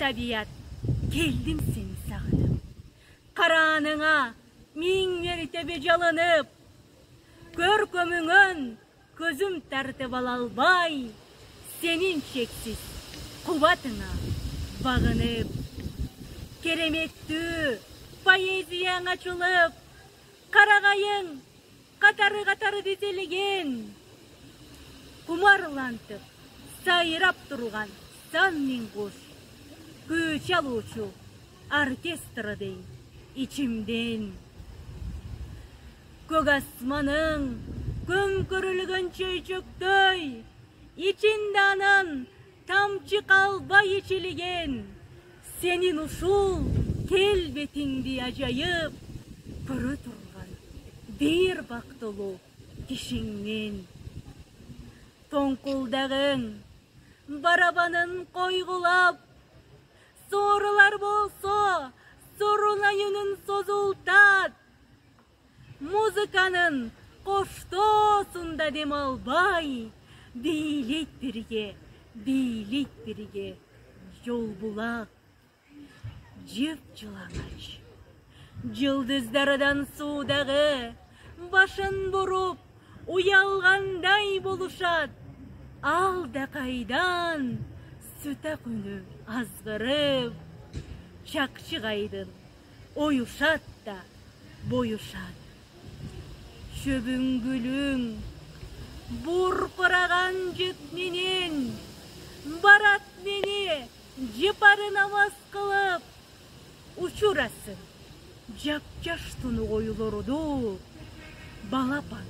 tabiat, geldim seni sağınıp. Karanına min mertebe jalınıp, görkөmüңөн gözüm tartıp alalbay, senin çeksiz kuvatına bağınıp. Keremettü poeziyaң açılıp, karagayың katары dizilген, kumарлантып сайрап турган сан миң куш, күч алуучу оркестрдей içimden. Көк асманың көмкөрүлгөн чөйчөктөй, içinde анын тамчы калбай ичилген, senin ушул келбетиңди ажайып көрө турган бир бактылуу кишиңмен. Тоңкулдагың барабанын койгулап, соорулар болсо сорунайынын созултат, музыканын коштоосунда дем албай, бийлейт бирге жол булак. Жып-жылаңач жылдыздардан суудагы башын буруп уялгандай болушат, алда кайдан сүт акүнү азгырып, чакчыгайдын оюшат да боюшат. Чөбүң гүлүң буркураган жыт менен барат мени жыпары намаз кылып, учурасың жап-жаш туну коюлорду балапан